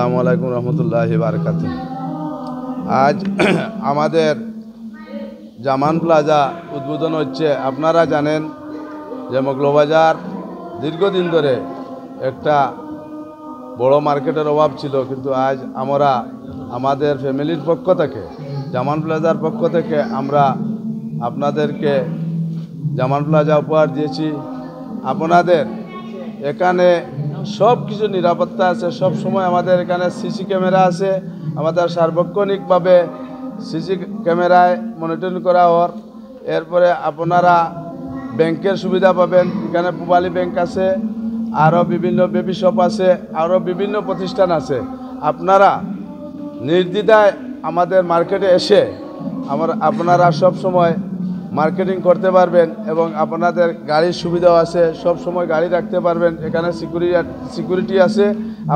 আসসালামু আলাইকুম রহমতুল্লাহি বারাকাতুহু। আজ আমাদের জামান প্লাজা উদ্বোধন হচ্ছে। আপনারা জানেন যে মৌলভীবাজার দীর্ঘদিন ধরে একটা বড় মার্কেটের অভাব ছিল, কিন্তু আজ আমরা আমাদের ফ্যামিলির পক্ষ থেকে, জামান প্লাজার পক্ষ থেকে আমরা আপনাদেরকে জামান প্লাজা উপহার দিয়েছি। আপনাদের এখানে সব কিছু নিরাপত্তা আছে, সব সময় আমাদের এখানে সিসি ক্যামেরা আছে। আমাদের সার্বক্ষণিকভাবে সিসি ক্যামেরায় মনিটরিং করা হওয়ার। এরপরে আপনারা ব্যাংকের সুবিধা পাবেন। এখানে পূবালী ব্যাংক আছে, আরও বিভিন্ন বেবি শপ আছে, আরও বিভিন্ন প্রতিষ্ঠান আছে। আপনারা নির্দ্বিধায় আমাদের মার্কেটে এসে আপনারা সব সময় মার্কেটিং করতে পারবেন এবং আপনাদের গাড়ির সুবিধাও আছে, সব সময় গাড়ি রাখতে পারবেন। এখানে সিকিউরিটি আছে।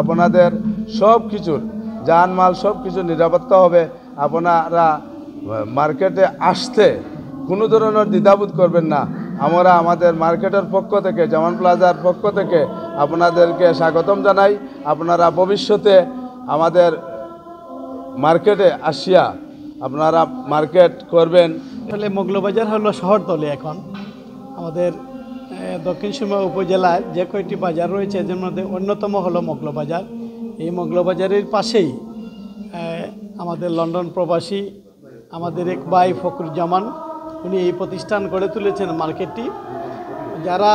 আপনাদের সব কিছুর জানমাল সব কিছু নিরাপত্তা হবে। আপনারা মার্কেটে আসতে কোনো ধরনের দ্বিধাবোধ করবেন না। আমরা আমাদের মার্কেটের পক্ষ থেকে, জামান প্লাজার পক্ষ থেকে আপনাদেরকে স্বাগতম জানাই। আপনারা ভবিষ্যতে আমাদের মার্কেটে আসিয়া আপনারা মার্কেট করবেন। আসলে মৌলভীবাজার হলো শহরতলি। এখন আমাদের দক্ষিণ সুরমা উপজেলায় যে কয়টি বাজার রয়েছে এর মধ্যে অন্যতম হলো মৌলভীবাজার। এই মৌলভীবাজারের পাশেই আমাদের লন্ডন প্রবাসী আমাদের এক ভাই ফখরুজ্জামান, উনি এই প্রতিষ্ঠান গড়ে তুলেছেন মার্কেটটি। যারা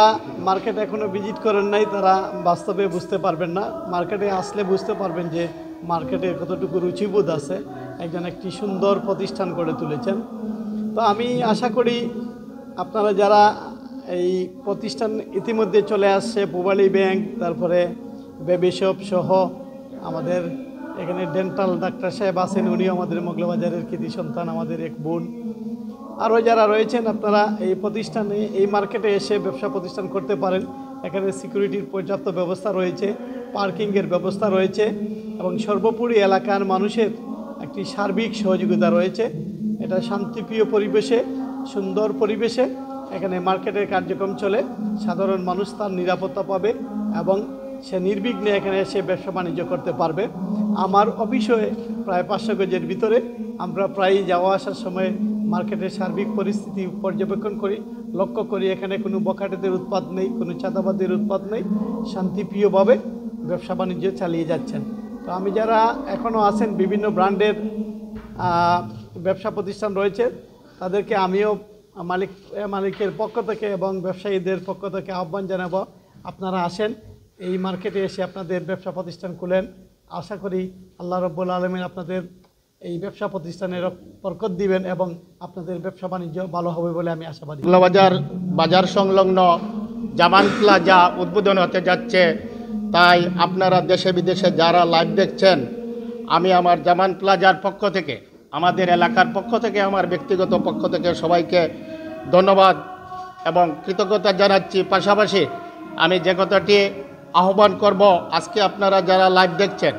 মার্কেট এখনও ভিজিট করেন নাই তারা বাস্তবে বুঝতে পারবেন না। মার্কেটে আসলে বুঝতে পারবেন যে মার্কেটে কতটুকু রুচিবোধ আছে। একটি সুন্দর প্রতিষ্ঠান গড়ে তুলেছেন। তো আমি আশা করি আপনারা যারা এই প্রতিষ্ঠান ইতিমধ্যে চলে আসছে, পূবালী ব্যাংক, তারপরে বেবি শপ সহ আমাদের এখানে ডেন্টাল ডাক্তার সাহেব আছেন, উনিও আমাদের মৌলভীবাজারের কৃতি সন্তান, আমাদের এক বোন। আরও যারা রয়েছেন আপনারা এই প্রতিষ্ঠানে, এই মার্কেটে এসে ব্যবসা প্রতিষ্ঠান করতে পারেন। এখানে সিকিউরিটির পর্যাপ্ত ব্যবস্থা রয়েছে, পার্কিংয়ের ব্যবস্থা রয়েছে এবং সর্বোপরি এলাকার মানুষের একটি সার্বিক সহযোগিতা রয়েছে। এটা শান্তিপ্রিয় পরিবেশে, সুন্দর পরিবেশে এখানে মার্কেটের কার্যক্রম চলে। সাধারণ মানুষ তার নিরাপত্তা পাবে এবং সে নির্বিঘ্নে এখানে এসে ব্যবসা বাণিজ্য করতে পারবে। আমার অফিসে প্রায় 500 গজের ভিতরে। আমরা প্রায়ই যাওয়া আসার সময় মার্কেটের সার্বিক পরিস্থিতি পর্যবেক্ষণ করি, লক্ষ্য করি এখানে কোনো বখাটেদের উৎপাত নেই, কোনো চাঁদাবাদের উৎপাত নেই। শান্তিপ্রিয়ভাবে ব্যবসা বাণিজ্য চালিয়ে যাচ্ছেন। তো আমি যারা এখনও আছেন, বিভিন্ন ব্র্যান্ডের ব্যবসা প্রতিষ্ঠান রয়েছে, তাদেরকে আমিও মালিকের পক্ষ থেকে এবং ব্যবসায়ীদের পক্ষ থেকে আহ্বান জানাবো, আপনারা আসেন, এই মার্কেটে এসে আপনাদের ব্যবসা প্রতিষ্ঠান খুলেন। আশা করি আল্লাহ রাব্বুল আলামিন আপনাদের এই ব্যবসা প্রতিষ্ঠানের বরকত দিবেন এবং আপনাদের ব্যবসা বাণিজ্য ভালো হবে বলে আমি আশাবাদী। মৌলভীবাজার বাজার সংলগ্ন জামান প্লাজা উদ্বোধন হতে যাচ্ছে, তাই আপনারা দেশে বিদেশে যারা লাইভ দেখছেন, আমি আমার জামান প্লাজার পক্ষ থেকে, আমাদের এলাকার পক্ষ থেকে, আমার ব্যক্তিগত পক্ষ থেকে সবাইকে ধন্যবাদ এবং কৃতজ্ঞতা জানাচ্ছি। পাশাপাশি আমি যে কথাটি আহ্বান করব, আজকে আপনারা যারা লাইভ দেখছেন,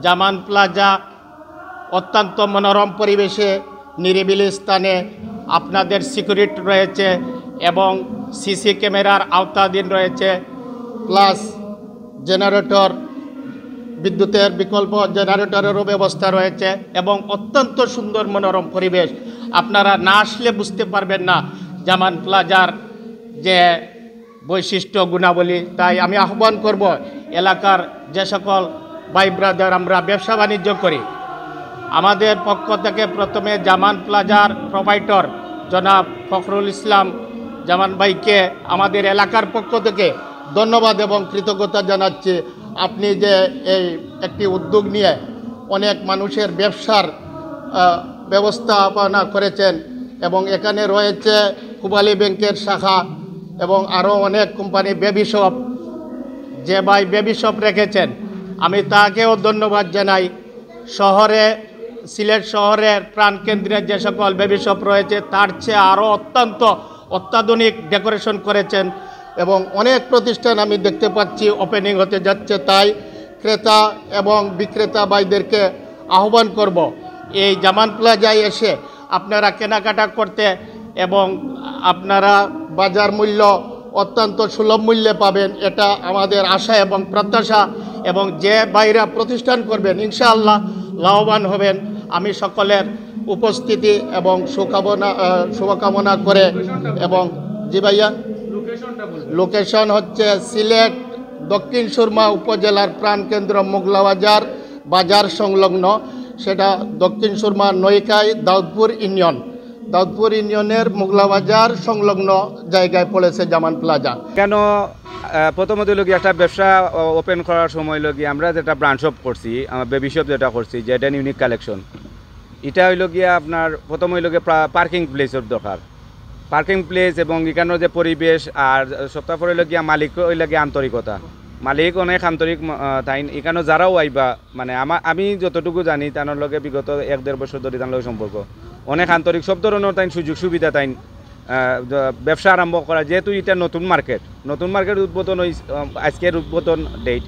জামান প্লাজা অত্যন্ত মনোরম পরিবেশে, নিরিবিলি স্থানে আপনাদের সিকিউরিটি রয়েছে এবং সিসি ক্যামেরার আওতাধীন রয়েছে, প্লাস জেনারেটর, বিদ্যুতের বিকল্প জেনারেটরেরও ব্যবস্থা রয়েছে এবং অত্যন্ত সুন্দর মনোরম পরিবেশ। আপনারা না আসলে বুঝতে পারবেন না জামান প্লাজার যে বৈশিষ্ট্য গুণাবলী। তাই আমি আহ্বান করব, এলাকার যে সকল ভাই ব্রাদার আমরা ব্যবসা বাণিজ্য করি, আমাদের পক্ষ থেকে প্রথমে জামান প্লাজার প্রোভাইডার জনাব ফখরুল ইসলাম জামান ভাইকে আমাদের এলাকার পক্ষ থেকে ধন্যবাদ এবং কৃতজ্ঞতা জানাচ্ছি। আপনি যে এই একটি উদ্যোগ নিয়ে অনেক মানুষের ব্যবসার ব্যবস্থাপনা করেছেন এবং এখানে রয়েছে পূবালী ব্যাংকের শাখা এবং আরও অনেক কোম্পানি, বেবি শপ, যে ভাই বেবি শপ রেখেছেন আমি তাকেও ধন্যবাদ জানাই। শহরে, সিলেট শহরের প্রাণকেন্দ্রে যে সকল বেবি শপ রয়েছে তার চেয়ে আরও অত্যাধুনিক ডেকোরেশন করেছেন এবং অনেক প্রতিষ্ঠান আমি দেখতে পাচ্ছি ওপেনিং হতে যাচ্ছে। তাই ক্রেতা এবং বিক্রেতা ভাইদেরকে আহ্বান করব, এই জামান প্লাজায় এসে আপনারা কেনাকাটা করতে এবং আপনারা বাজার মূল্য অত্যন্ত সুলভ মূল্যে পাবেন, এটা আমাদের আশা এবং প্রত্যাশা। এবং যে বাইরা প্রতিষ্ঠান করবেন ইনশাআল্লাহ লাভবান হবেন। আমি সকলের উপস্থিতি এবং শুভকামনা করে এবং জি ভাইয়া লোকেশন হচ্ছে সিলেট দক্ষিণ সুরমা উপজেলার প্রাণকেন্দ্র মোগলাবাজার বাজার সংলগ্ন, সেটা দক্ষিণ সুরমা নৈকাই দাউদপুর ইউনিয়নের মোগলাবাজার সংলগ্ন জায়গায় পড়েছে জামান প্লাজা। কেন প্রথমত হলো গিয়ে একটা ব্যবসা ওপেন করার সময় হলো গিয়ে আমরা যেটা ব্রাঞ্চ শপ করছি, আমার বেবি শপ যেটা করছি, যেটা ইউনিক কালেকশন, এটা হইলো গিয়ে আপনার প্রথম হইলো গিয়ে পার্কিং প্লেসের দরকার, পার্কিং প্লেস এবং এখানের যে পরিবেশ, আর সপ্তাহ পরে হইলো গিয়া মালিক হইলো গিয়ে আন্তরিকতা, মালিক অনেক আন্তরিক তাই এখানে যারাও আইবা মানে আমি যতটুকু জানি তার লগে বিগত 1-1.5 বছর ধরে তার লগে সম্পর্ক, অনেক আন্তরিক, সব ধরনের তাই সুযোগ সুবিধা তাই ব্যবসা আরম্ভ করা, যেহেতু এটা নতুন মার্কেট উদ্বোধন আজকের উদ্বোধন ডেট।